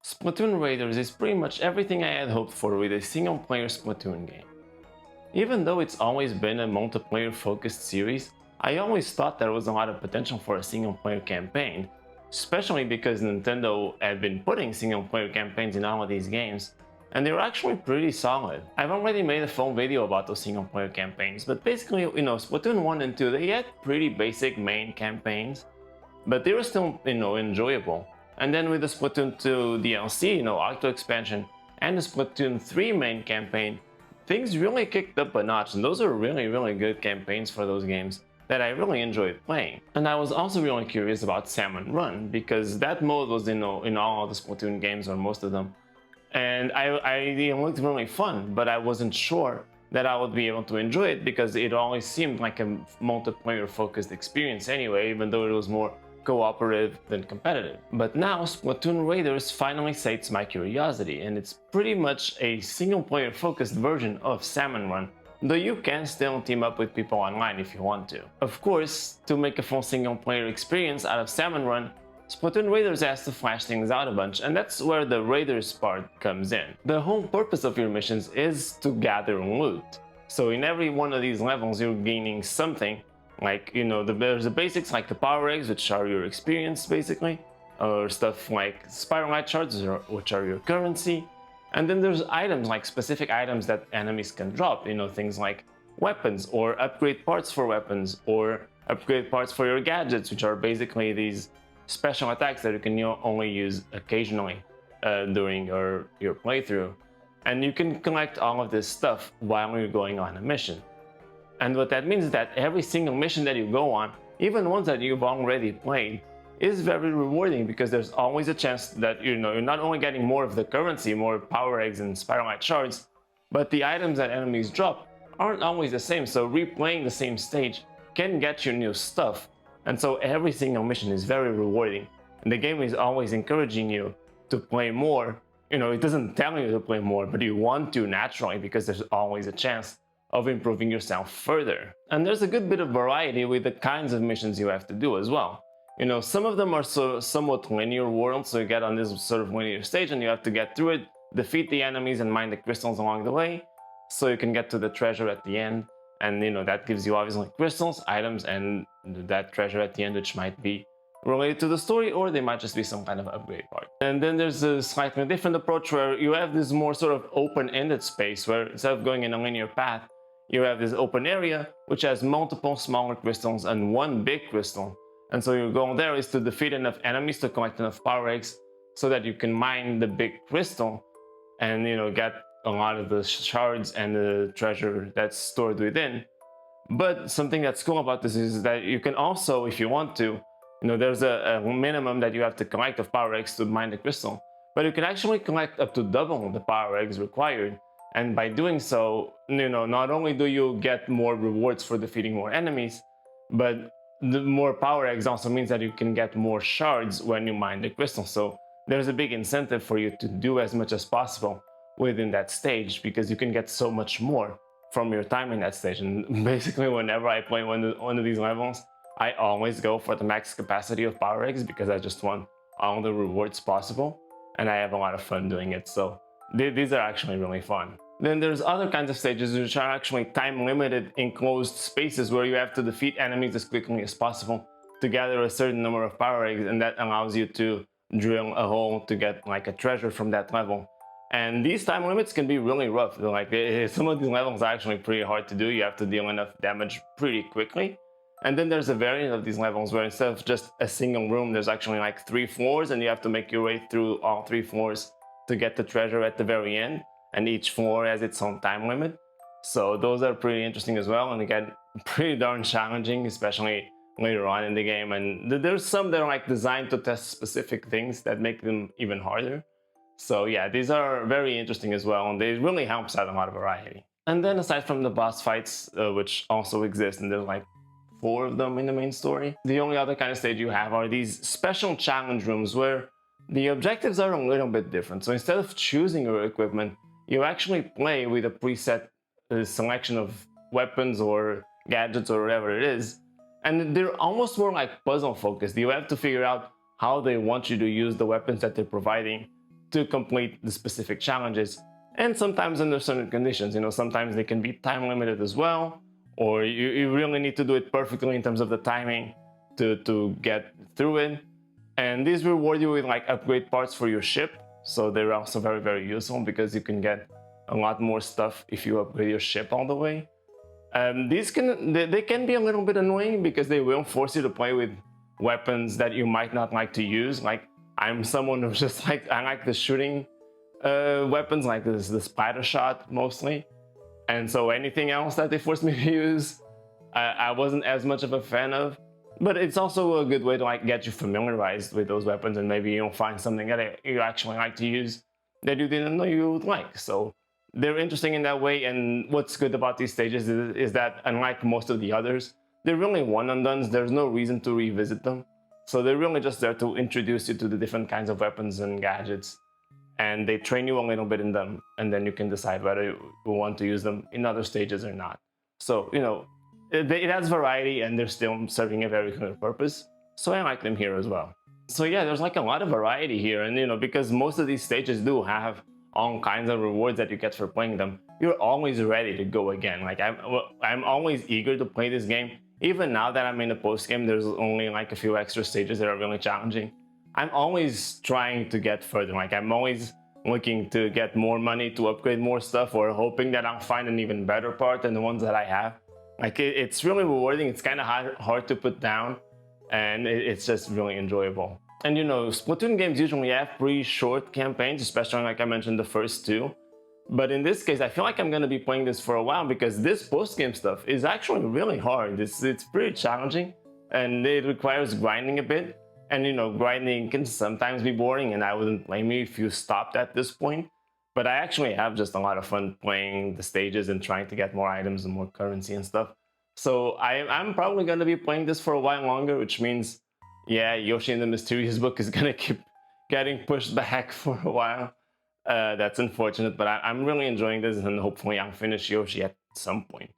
Splatoon Raiders is pretty much everything I had hoped for with a single-player Splatoon game. Even though it's always been a multiplayer-focused series, I always thought there was a lot of potential for a single-player campaign, especially because Nintendo had been putting single-player campaigns in all of these games, and they were actually pretty solid. I've already made a full video about those single-player campaigns, but basically, Splatoon 1 and 2, they had pretty basic main campaigns, but they were still, enjoyable. And then with the Splatoon 2 DLC, Octo expansion, and the Splatoon 3 main campaign, things really kicked up a notch, and those are really good campaigns for those games that I really enjoyed playing. And I was also really curious about Salmon Run, because that mode was in all of the Splatoon games, or most of them. And it looked really fun, but I wasn't sure that I would be able to enjoy it because it always seemed like a multiplayer focused experience anyway, even though it was more cooperative than competitive. But now Splatoon Raiders finally sates my curiosity, and it's pretty much a single player focused version of Salmon Run, though you can still team up with people online if you want to. Of course, to make a full single player experience out of Salmon Run, Splatoon Raiders has to flash things out a bunch, and that's where the Raiders part comes in. The whole purpose of your missions is to gather loot. So in every one of these levels you're gaining something, like, there's the basics like the power eggs, which are your experience basically, or stuff like spiral light shards, which are your currency. And then there's items, like specific items that enemies can drop, things like weapons, or upgrade parts for weapons, or upgrade parts for your gadgets, which are basically these special attacks that you can only use occasionally during your playthrough. And you can collect all of this stuff while you're going on a mission. And what that means is that every single mission that you go on, even ones that you've already played, is very rewarding, because there's always a chance that you're not only getting more of the currency, more power eggs and spiral light shards, but the items that enemies drop aren't always the same, so replaying the same stage can get you new stuff. And so every single mission is very rewarding, and the game is always encouraging you to play more. It doesn't tell you to play more, but you want to naturally, because there's always a chance of improving yourself further. And there's a good bit of variety with the kinds of missions you have to do as well. Some of them are somewhat linear worlds, so you get on this sort of linear stage and you have to get through it, defeat the enemies and mine the crystals along the way, so you can get to the treasure at the end. And that gives you obviously crystals, items, and that treasure at the end, which might be related to the story, or they might just be some kind of upgrade part. And then there's a slightly different approach where you have this more sort of open-ended space where instead of going in a linear path, you have this open area which has multiple smaller crystals and one big crystal. And so your goal there is to defeat enough enemies to collect enough power eggs so that you can mine the big crystal and get a lot of the shards and the treasure that's stored within. But something that's cool about this is that you can also, if you want to, there's a minimum that you have to collect of power eggs to mine the crystal, but you can actually collect up to double the power eggs required. And by doing so, not only do you get more rewards for defeating more enemies, but the more power eggs also means that you can get more shards when you mine the crystal. So there's a big incentive for you to do as much as possible within that stage, because you can get so much more from your time in that stage. And basically, whenever I play one of these levels, I always go for the max capacity of power eggs, because I just want all the rewards possible, and I have a lot of fun doing it. So these are actually really fun. Then there's other kinds of stages which are actually time-limited enclosed spaces where you have to defeat enemies as quickly as possible to gather a certain number of power eggs, and that allows you to drill a hole to get like a treasure from that level. And these time limits can be really rough. Some of these levels are actually pretty hard to do. You have to deal enough damage pretty quickly. And then there's a variant of these levels where instead of just a single room, there's actually like 3 floors, and you have to make your way through all 3 floors to get the treasure at the very end. And each floor has its own time limit. So those are pretty interesting as well, and again, pretty darn challenging, especially later on in the game. And there's some that are like designed to test specific things that make them even harder. So yeah, these are very interesting as well, and they really helps out a lot of variety. And then aside from the boss fights, which also exist, and there's like 4 of them in the main story, the only other kind of stage you have are these special challenge rooms where the objectives are a little bit different. So instead of choosing your equipment, you actually play with a preset selection of weapons or gadgets or whatever it is, and they're almost more like puzzle focused. You have to figure out how they want you to use the weapons that they're providing to complete the specific challenges. And sometimes under certain conditions, sometimes they can be time limited as well, or you really need to do it perfectly in terms of the timing to get through it. And these reward you with like upgrade parts for your ship, so they're also very, very useful because you can get a lot more stuff if you upgrade your ship all the way. These they can be a little bit annoying because they will force you to play with weapons that you might not like to use. Like I'm someone who's just like, I like the shooting weapons like this, the splatter shot mostly, and so anything else that they forced me to use, I wasn't as much of a fan of. But it's also a good way to like get you familiarized with those weapons, and maybe you'll find something that you actually like to use that you didn't know you would like. So they're interesting in that way. And what's good about these stages is that unlike most of the others, they're really one and dones. There's no reason to revisit them. So they're really just there to introduce you to the different kinds of weapons and gadgets, and they train you a little bit in them, and then you can decide whether you want to use them in other stages or not. So, it has variety, and they're still serving a very good purpose. So I like them here as well. So yeah, there's like a lot of variety here, and because most of these stages do have all kinds of rewards that you get for playing them, you're always ready to go again. Like I'm always eager to play this game. Even now that I'm in the post game, there's only like a few extra stages that are really challenging. I'm always trying to get further. Like I'm always looking to get more money to upgrade more stuff, or hoping that I'll find an even better part than the ones that I have. Like it's really rewarding. It's kind of hard to put down, and it's just really enjoyable. And Splatoon games usually have pretty short campaigns, especially like I mentioned the first two. But in this case, I feel like I'm going to be playing this for a while because this post-game stuff is actually really hard. It's pretty challenging, and it requires grinding a bit. And grinding can sometimes be boring, and I wouldn't blame you if you stopped at this point. But I actually have just a lot of fun playing the stages and trying to get more items and more currency and stuff. So I'm probably going to be playing this for a while longer, which means, yeah, Yoshi and the Mysterious Book is going to keep getting pushed back for a while. That's unfortunate, but I'm really enjoying this, and hopefully I'll finish Yoshi at some point.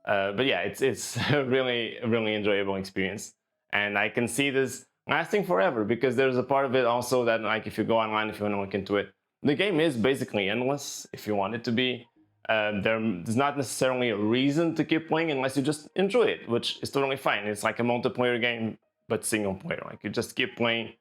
But yeah, it's a really enjoyable experience, and I can see this lasting forever because there's a part of it also that, like, if you go online, if you want to look into it, the game is basically endless if you want it to be. There's not necessarily a reason to keep playing unless you just enjoy it, which is totally fine. It's like a multiplayer game, but single player. Like you just keep playing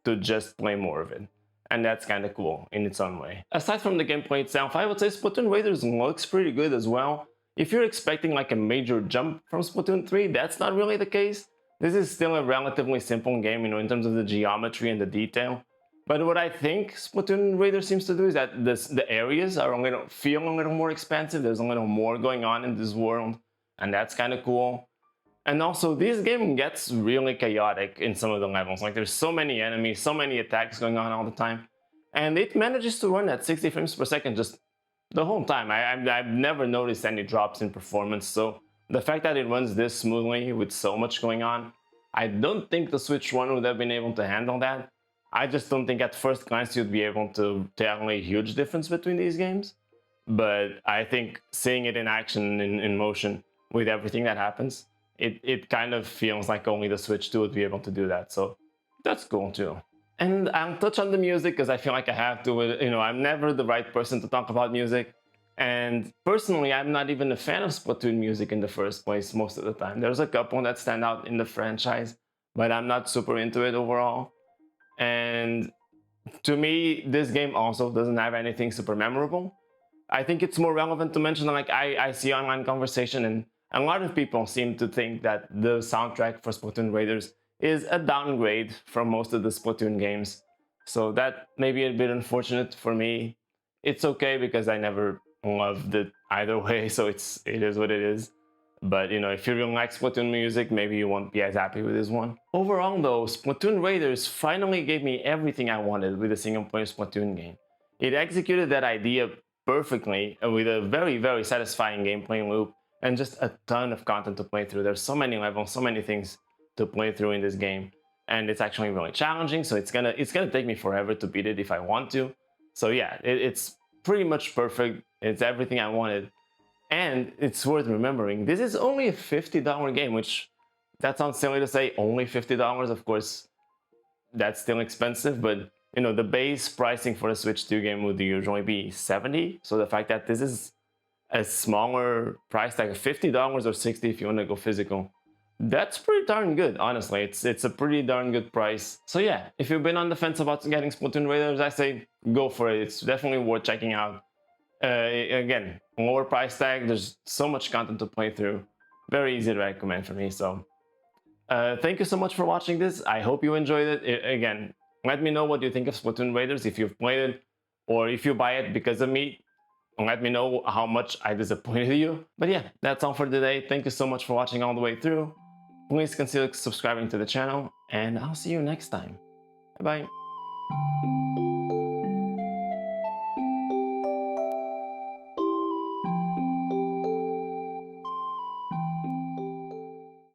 to just play more of it. And that's kind of cool in its own way. Aside from the gameplay itself, I would say Splatoon Raiders looks pretty good as well. If you're expecting like a major jump from Splatoon 3, that's not really the case. This is still a relatively simple game, in terms of the geometry and the detail. But what I think Splatoon Raiders seems to do is that the areas are feel a little more expansive. There's a little more going on in this world, and that's kind of cool. And also, this game gets really chaotic in some of the levels. Like, there's so many enemies, so many attacks going on all the time. And it manages to run at 60 frames per second just the whole time. I've never noticed any drops in performance. So the fact that it runs this smoothly with so much going on, I don't think the Switch 1 would have been able to handle that. I just don't think at first glance you'd be able to tell a huge difference between these games. But I think seeing it in action, in motion, with everything that happens, it kind of feels like only the Switch 2 would be able to do that, so that's cool too. And I'll touch on the music because I feel like I have to. I'm never the right person to talk about music, and personally, I'm not even a fan of Splatoon music in the first place most of the time. There's a couple that stand out in the franchise, but I'm not super into it overall. And to me, this game also doesn't have anything super memorable. I think it's more relevant to mention, like, I see online conversation, and a lot of people seem to think that the soundtrack for Splatoon Raiders is a downgrade from most of the Splatoon games. So that may be a bit unfortunate for me. It's okay because I never loved it either way, so it is what it is. But if you really like Splatoon music, maybe you won't be as happy with this one. Overall though, Splatoon Raiders finally gave me everything I wanted with a single player Splatoon game. It executed that idea perfectly with a very satisfying gameplay loop and just a ton of content to play through. There's so many levels, so many things to play through in this game, and it's actually really challenging, so it's gonna take me forever to beat it if I want to. So yeah, it's pretty much perfect. It's everything I wanted. And it's worth remembering, this is only a $50 game, which, that sounds silly to say, only $50. Of course, that's still expensive, but you know, the base pricing for a Switch 2 game would usually be 70. So the fact that this is a smaller price tag, $50 or 60 if you want to go physical, that's pretty darn good, honestly. It's a pretty darn good price. So yeah, if you've been on the fence about getting Splatoon Raiders, I say go for it. It's definitely worth checking out. Again, lower price tag, there's so much content to play through. Very easy to recommend for me. So thank you so much for watching this. I hope you enjoyed it. Again, let me know what you think of Splatoon Raiders, if you've played it, or if you buy it because of me. Let me know how much I disappointed you. But yeah, that's all for today. Thank you so much for watching all the way through. Please consider subscribing to the channel, and I'll see you next time. Bye bye.